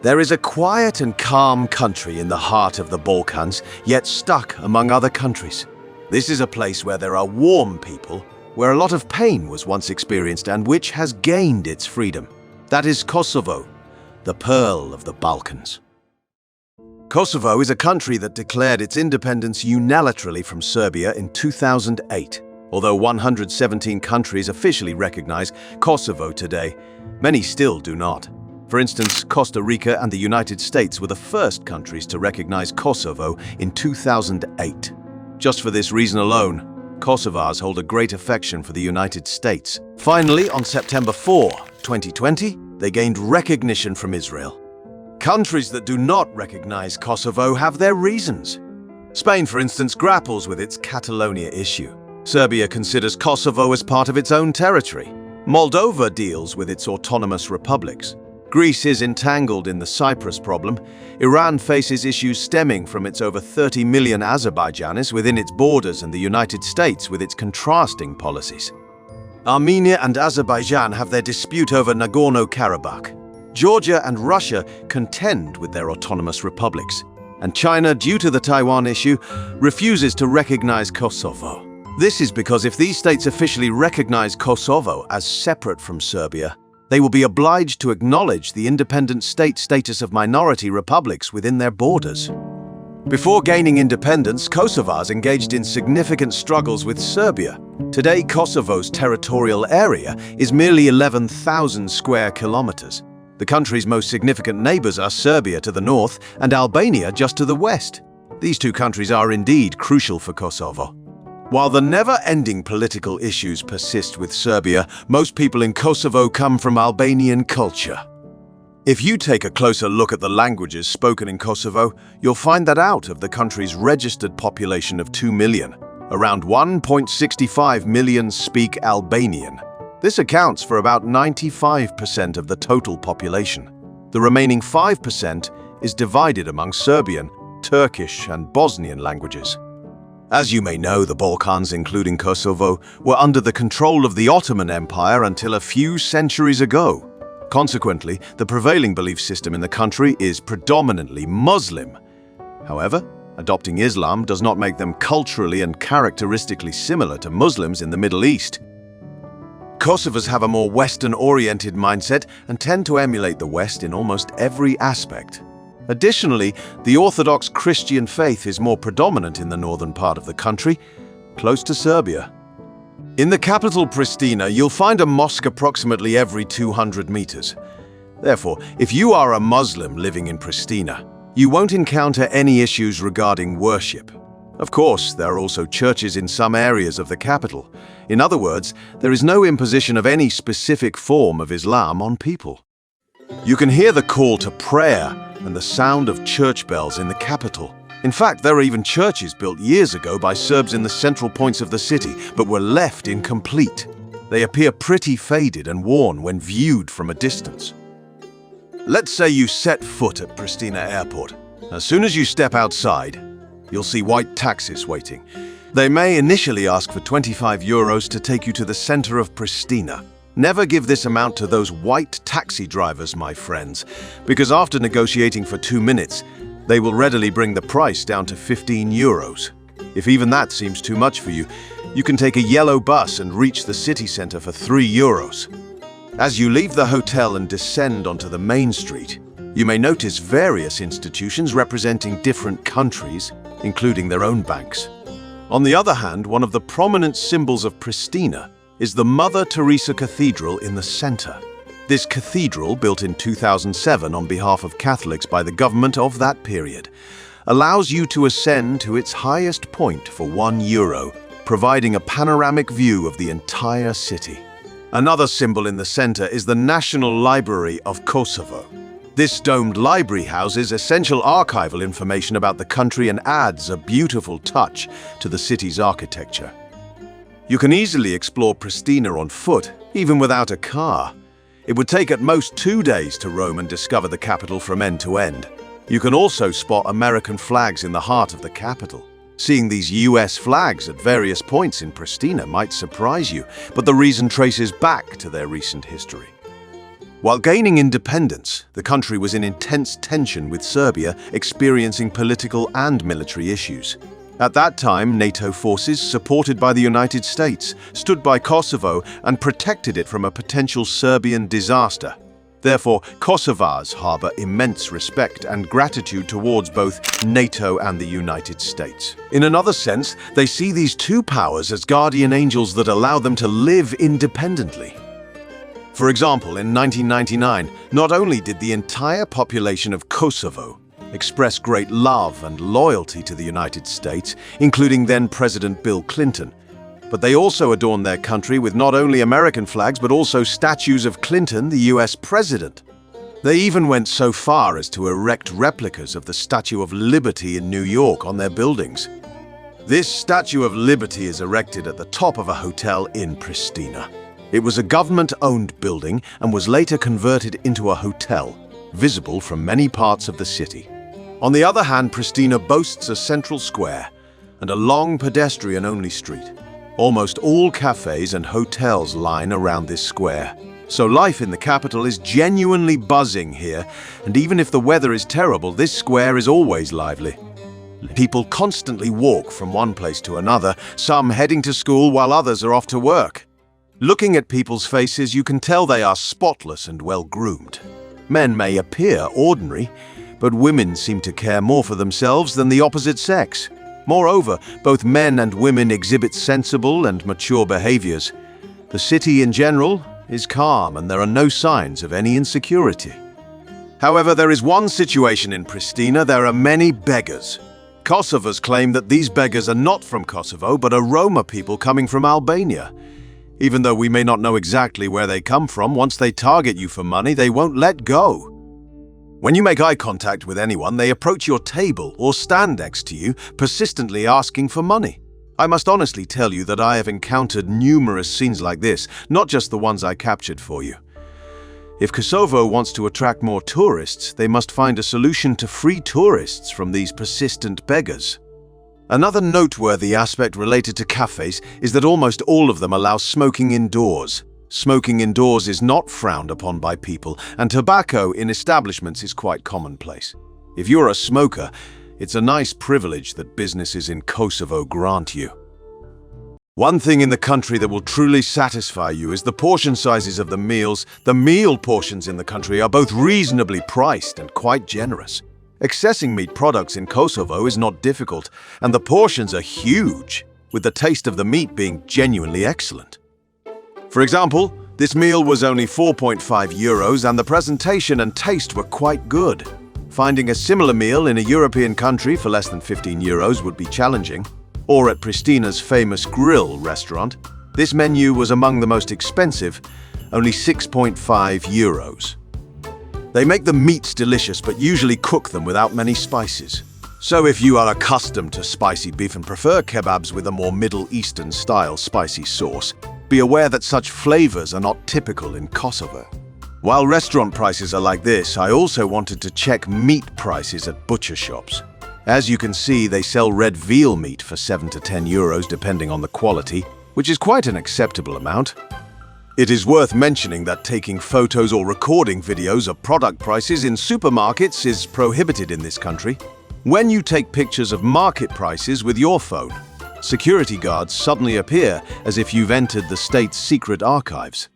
There is a quiet and calm country in the heart of the Balkans, yet stuck among other countries. This is a place where there are warm people, where a lot of pain was once experienced and which has gained its freedom. That is Kosovo, the pearl of the Balkans. Kosovo is a country that declared its independence unilaterally from Serbia in 2008. Although 117 countries officially recognize Kosovo today, many still do not. For instance, Costa Rica and the United States were the first countries to recognize Kosovo in 2008. Just for this reason alone, Kosovars hold a great affection for the United States. Finally, on September 4, 2020, they gained recognition from Israel. Countries that do not recognize Kosovo have their reasons. Spain, for instance, grapples with its Catalonia issue. Serbia considers Kosovo as part of its own territory. Moldova deals with its autonomous republics. Greece is entangled in the Cyprus problem. Iran faces issues stemming from its over 30 million Azerbaijanis within its borders, and the United States with its contrasting policies. Armenia and Azerbaijan have their dispute over Nagorno-Karabakh. Georgia and Russia contend with their autonomous republics. And China, due to the Taiwan issue, refuses to recognize Kosovo. This is because if these states officially recognize Kosovo as separate from Serbia, they will be obliged to acknowledge the independent state status of minority republics within their borders. Before gaining independence, Kosovars engaged in significant struggles with Serbia. Today, Kosovo's territorial area is merely 11,000 square kilometers. The country's most significant neighbors are Serbia to the north and Albania just to the west. These two countries are indeed crucial for Kosovo. While the never-ending political issues persist with Serbia, most people in Kosovo come from Albanian culture. If you take a closer look at the languages spoken in Kosovo, you'll find that out of the country's registered population of 2 million, around 1.65 million speak Albanian. This accounts for about 95% of the total population. The remaining 5% is divided among Serbian, Turkish, and Bosnian languages. As you may know, the Balkans, including Kosovo, were under the control of the Ottoman Empire until a few centuries ago. Consequently, the prevailing belief system in the country is predominantly Muslim. However, adopting Islam does not make them culturally and characteristically similar to Muslims in the Middle East. Kosovars have a more Western-oriented mindset and tend to emulate the West in almost every aspect. Additionally, the Orthodox Christian faith is more predominant in the northern part of the country, close to Serbia. In the capital Pristina, you'll find a mosque approximately every 200 meters. Therefore, if you are a Muslim living in Pristina, you won't encounter any issues regarding worship. Of course, there are also churches in some areas of the capital. In other words, there is no imposition of any specific form of Islam on people. You can hear the call to prayer and the sound of church bells in the capital. In fact, there are even churches built years ago by Serbs in the central points of the city, but were left incomplete. They appear pretty faded and worn when viewed from a distance. Let's say you set foot at Pristina Airport. As soon as you step outside, you'll see white taxis waiting. They may initially ask for 25 euros to take you to the center of Pristina. Never give this amount to those white taxi drivers, my friends, because after negotiating for 2 minutes, they will readily bring the price down to 15 euros. If even that seems too much for you, you can take a yellow bus and reach the city center for 3 euros. As you leave the hotel and descend onto the main street, you may notice various institutions representing different countries, including their own banks. On the other hand, one of the prominent symbols of Pristina is the Mother Teresa Cathedral in the center. This cathedral, built in 2007 on behalf of Catholics by the government of that period, allows you to ascend to its highest point for 1 euro, providing a panoramic view of the entire city. Another symbol in the center is the National Library of Kosovo. This domed library houses essential archival information about the country and adds a beautiful touch to the city's architecture. You can easily explore Pristina on foot, even without a car. It would take at most 2 days to roam and discover the capital from end to end. You can also spot American flags in the heart of the capital. Seeing these US flags at various points in Pristina might surprise you, but the reason traces back to their recent history. While gaining independence, the country was in intense tension with Serbia, experiencing political and military issues. At that time, NATO forces, supported by the United States, stood by Kosovo and protected it from a potential Serbian disaster. Therefore, Kosovars harbor immense respect and gratitude towards both NATO and the United States. In another sense, they see these two powers as guardian angels that allow them to live independently. For example, in 1999, not only did the entire population of Kosovo express great love and loyalty to the United States, including then-President Bill Clinton, but they also adorned their country with not only American flags but also statues of Clinton, the US president. They even went so far as to erect replicas of the Statue of Liberty in New York on their buildings. This Statue of Liberty is erected at the top of a hotel in Pristina. It was a government-owned building and was later converted into a hotel, visible from many parts of the city. On the other hand, Pristina boasts a central square and a long pedestrian-only street. Almost all cafes and hotels line around this square. So life in the capital is genuinely buzzing here, and even if the weather is terrible, this square is always lively. People constantly walk from one place to another, some heading to school while others are off to work. Looking at people's faces, you can tell they are spotless and well-groomed. Men may appear ordinary, but women seem to care more for themselves than the opposite sex. Moreover, both men and women exhibit sensible and mature behaviors. The city in general is calm and there are no signs of any insecurity. However, there is one situation in Pristina: there are many beggars. Kosovars claim that these beggars are not from Kosovo, but are Roma people coming from Albania. Even though we may not know exactly where they come from, once they target you for money, they won't let go. When you make eye contact with anyone, they approach your table or stand next to you, persistently asking for money. I must honestly tell you that I have encountered numerous scenes like this, not just the ones I captured for you. If Kosovo wants to attract more tourists, they must find a solution to free tourists from these persistent beggars. Another noteworthy aspect related to cafes is that almost all of them allow smoking indoors. Smoking indoors is not frowned upon by people, and tobacco in establishments is quite commonplace. If you're a smoker, it's a nice privilege that businesses in Kosovo grant you. One thing in the country that will truly satisfy you is the portion sizes of the meals. The meal portions in the country are both reasonably priced and quite generous. Accessing meat products in Kosovo is not difficult, and the portions are huge, with the taste of the meat being genuinely excellent. For example, this meal was only 4.5 euros and the presentation and taste were quite good. Finding a similar meal in a European country for less than 15 euros would be challenging. Or at Pristina's famous grill restaurant, this menu was among the most expensive, only 6.5 euros. They make the meats delicious but usually cook them without many spices. So if you are accustomed to spicy beef and prefer kebabs with a more Middle Eastern style spicy sauce, be aware that such flavors are not typical in Kosovo. While restaurant prices are like this, I also wanted to check meat prices at butcher shops. As you can see, they sell red veal meat for 7 to 10 euros depending on the quality, which is quite an acceptable amount. It is worth mentioning that taking photos or recording videos of product prices in supermarkets is prohibited in this country. When you take pictures of market prices with your phone, security guards suddenly appear as if you've entered the state's secret archives.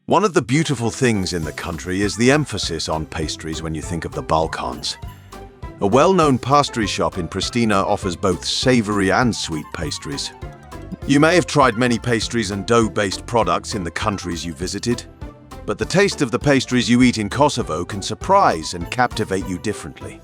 One of the beautiful things in the country is the emphasis on pastries when you think of the Balkans. A well-known pastry shop in Pristina offers both savory and sweet pastries. You may have tried many pastries and dough-based products in the countries you visited, but the taste of the pastries you eat in Kosovo can surprise and captivate you differently.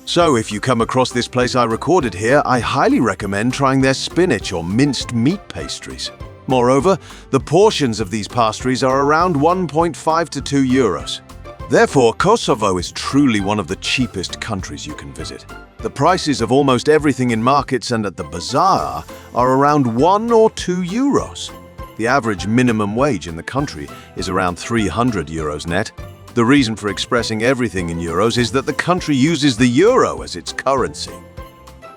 So if you come across this place I recorded here, I highly recommend trying their spinach or minced meat pastries. Moreover, the portions of these pastries are around 1.5 to 2 euros. Therefore, Kosovo is truly one of the cheapest countries you can visit. The prices of almost everything in markets and at the bazaar are around 1 or 2 euros. The average minimum wage in the country is around 300 euros net. The reason for expressing everything in euros is that the country uses the euro as its currency.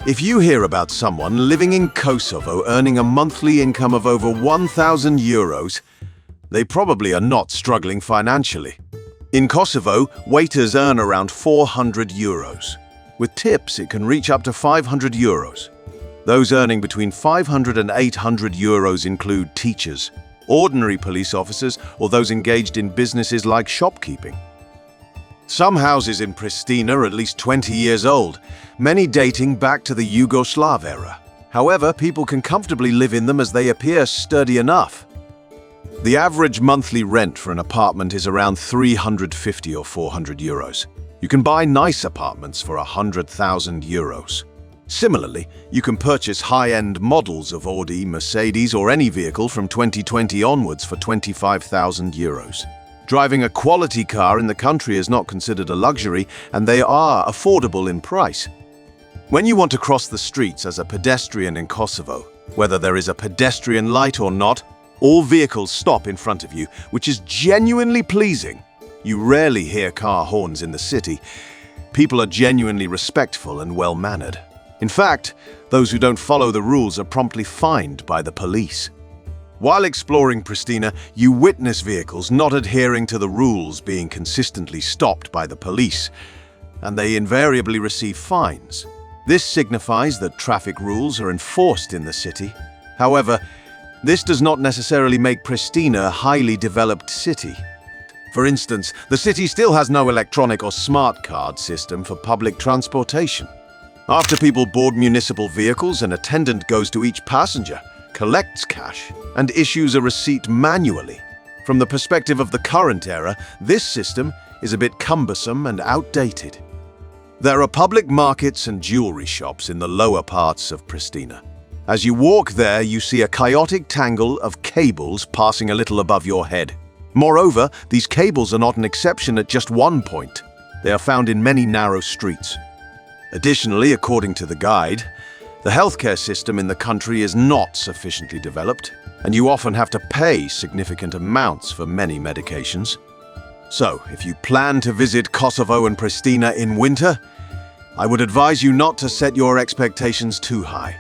If you hear about someone living in Kosovo earning a monthly income of over 1,000 euros, They probably are not struggling financially. In Kosovo, waiters earn around 400 euros. With tips, it can reach up to 500 euros. Those earning between 500 and 800 euros include teachers, ordinary police officers, or those engaged in businesses like shopkeeping. Some houses in Pristina are at least 20 years old, many dating back to the Yugoslav era. However, people can comfortably live in them as they appear sturdy enough. The average monthly rent for an apartment is around 350 or 400 euros. You can buy nice apartments for 100,000 euros. Similarly, you can purchase high-end models of Audi, Mercedes, or any vehicle from 2020 onwards for 25,000 euros. Driving a quality car in the country is not considered a luxury, and they are affordable in price. When you want to cross the streets as a pedestrian in Kosovo, whether there is a pedestrian light or not, all vehicles stop in front of you, which is genuinely pleasing. You rarely hear car horns in the city. People are genuinely respectful and well-mannered. In fact, those who don't follow the rules are promptly fined by the police. While exploring Pristina, you witness vehicles not adhering to the rules being consistently stopped by the police, and they invariably receive fines. This signifies that traffic rules are enforced in the city. However, this does not necessarily make Pristina a highly developed city. For instance, the city still has no electronic or smart card system for public transportation. After people board municipal vehicles, an attendant goes to each passenger, collects cash, and issues a receipt manually. From the perspective of the current era, this system is a bit cumbersome and outdated. There are public markets and jewelry shops in the lower parts of Pristina. As you walk there, you see a chaotic tangle of cables passing a little above your head. Moreover, these cables are not an exception at just one point. They are found in many narrow streets. Additionally, according to the guide, the healthcare system in the country is not sufficiently developed, and you often have to pay significant amounts for many medications. So, if you plan to visit Kosovo and Pristina in winter, I would advise you not to set your expectations too high.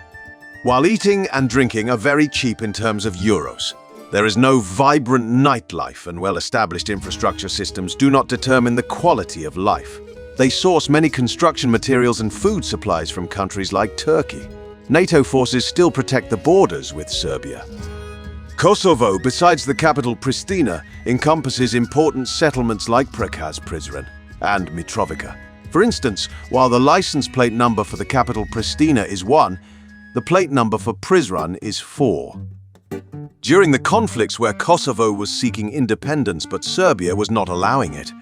While eating and drinking are very cheap in terms of euros, there is no vibrant nightlife, and well-established infrastructure systems do not determine the quality of life. They source many construction materials and food supplies from countries like Turkey. NATO forces still protect the borders with Serbia. Kosovo, besides the capital Pristina, encompasses important settlements like Prizren and Mitrovica. For instance, while the license plate number for the capital Pristina is 1, the plate number for Prizren is 4. During the conflicts where Kosovo was seeking independence but Serbia was not allowing it,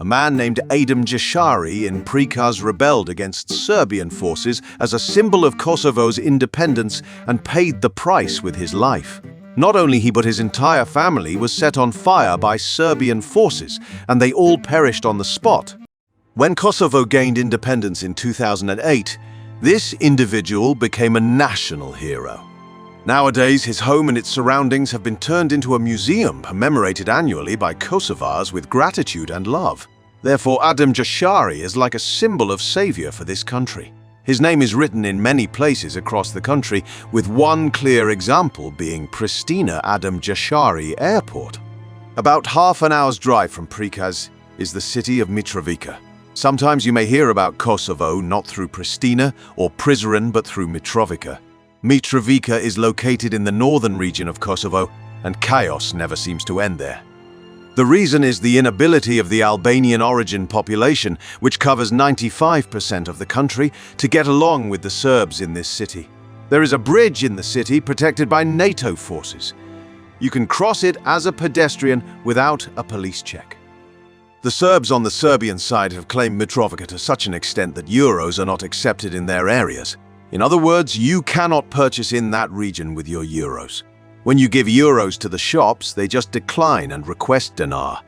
a man named Adem Jashari in Prikaz rebelled against Serbian forces as a symbol of Kosovo's independence and paid the price with his life. Not only he but his entire family was set on fire by Serbian forces, and they all perished on the spot. When Kosovo gained independence in 2008, this individual became a national hero. Nowadays, his home and its surroundings have been turned into a museum commemorated annually by Kosovars with gratitude and love. Therefore, Adem Jashari is like a symbol of savior for this country. His name is written in many places across the country, with one clear example being Pristina Adem Jashari Airport. About half an hour's drive from Prikaz is the city of Mitrovica. Sometimes you may hear about Kosovo not through Pristina or Prizren but through Mitrovica. Mitrovica is located in the northern region of Kosovo, and chaos never seems to end there. The reason is the inability of the Albanian origin population, which covers 95% of the country, to get along with the Serbs in this city. There is a bridge in the city protected by NATO forces. You can cross it as a pedestrian without a police check. The Serbs on the Serbian side have claimed Mitrovica to such an extent that euros are not accepted in their areas. In other words, you cannot purchase in that region with your euros. When you give euros to the shops, they just decline and request dinar.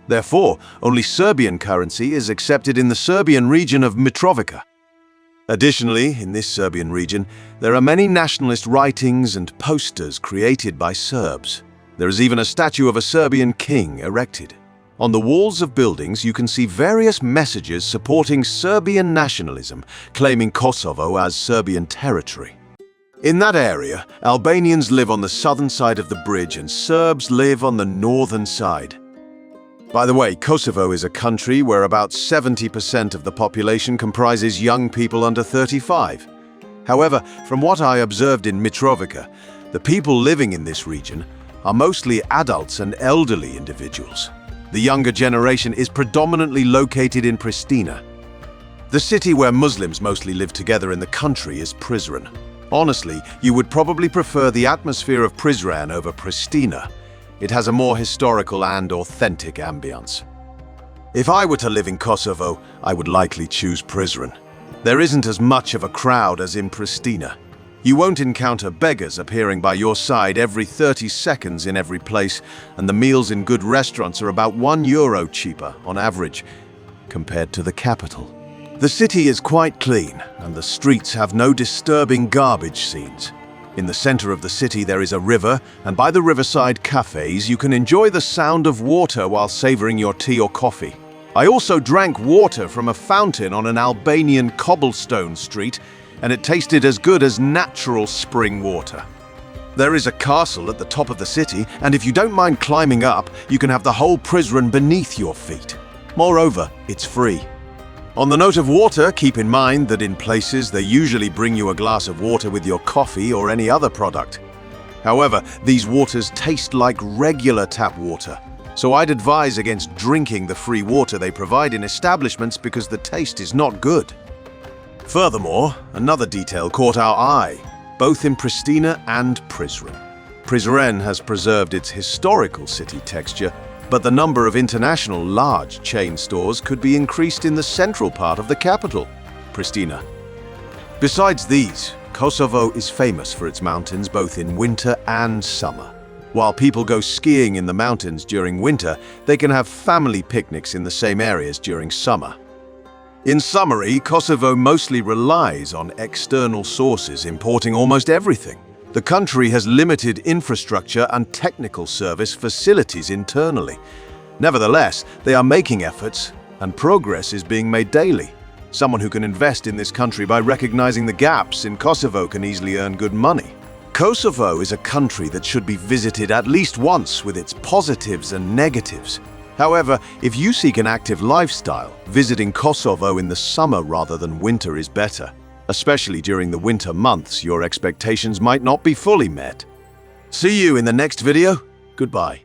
Therefore, only Serbian currency is accepted in the Serbian region of Mitrovica. Additionally, in this Serbian region, there are many nationalist writings and posters created by Serbs. There is even a statue of a Serbian king erected. On the walls of buildings, you can see various messages supporting Serbian nationalism, claiming Kosovo as Serbian territory. In that area, Albanians live on the southern side of the bridge and Serbs live on the northern side. By the way, Kosovo is a country where about 70% of the population comprises young people under 35. However, from what I observed in Mitrovica, the people living in this region are mostly adults and elderly individuals. The younger generation is predominantly located in Pristina. The city where Muslims mostly live together in the country is Prizren. Honestly, you would probably prefer the atmosphere of Prizren over Pristina. It has a more historical and authentic ambience. If I were to live in Kosovo, I would likely choose Prizren. There isn't as much of a crowd as in Pristina. You won't encounter beggars appearing by your side every 30 seconds in every place, and the meals in good restaurants are about €1 cheaper on average compared to the capital. The city is quite clean, and the streets have no disturbing garbage scenes. In the center of the city there is a river, and by the riverside cafes you can enjoy the sound of water while savoring your tea or coffee. I also drank water from a fountain on an Albanian cobblestone street, and it tasted as good as natural spring water. There is a castle at the top of the city, and if you don't mind climbing up, you can have the whole Prizren beneath your feet. Moreover, it's free. On the note of water, keep in mind that in places they usually bring you a glass of water with your coffee or any other product. However, these waters taste like regular tap water, so I'd advise against drinking the free water they provide in establishments because the taste is not good. Furthermore, another detail caught our eye, both in Pristina and Prizren. Prizren has preserved its historical city texture, but the number of international large chain stores could be increased in the central part of the capital, Pristina. Besides these, Kosovo is famous for its mountains both in winter and summer. While people go skiing in the mountains during winter, they can have family picnics in the same areas during summer. In summary, Kosovo mostly relies on external sources importing almost everything. The country has limited infrastructure and technical service facilities internally. Nevertheless, they are making efforts, and progress is being made daily. Someone who can invest in this country by recognizing the gaps in Kosovo can easily earn good money. Kosovo is a country that should be visited at least once with its positives and negatives. However, if you seek an active lifestyle, visiting Kosovo in the summer rather than winter is better. Especially during the winter months, your expectations might not be fully met. See you in the next video. Goodbye.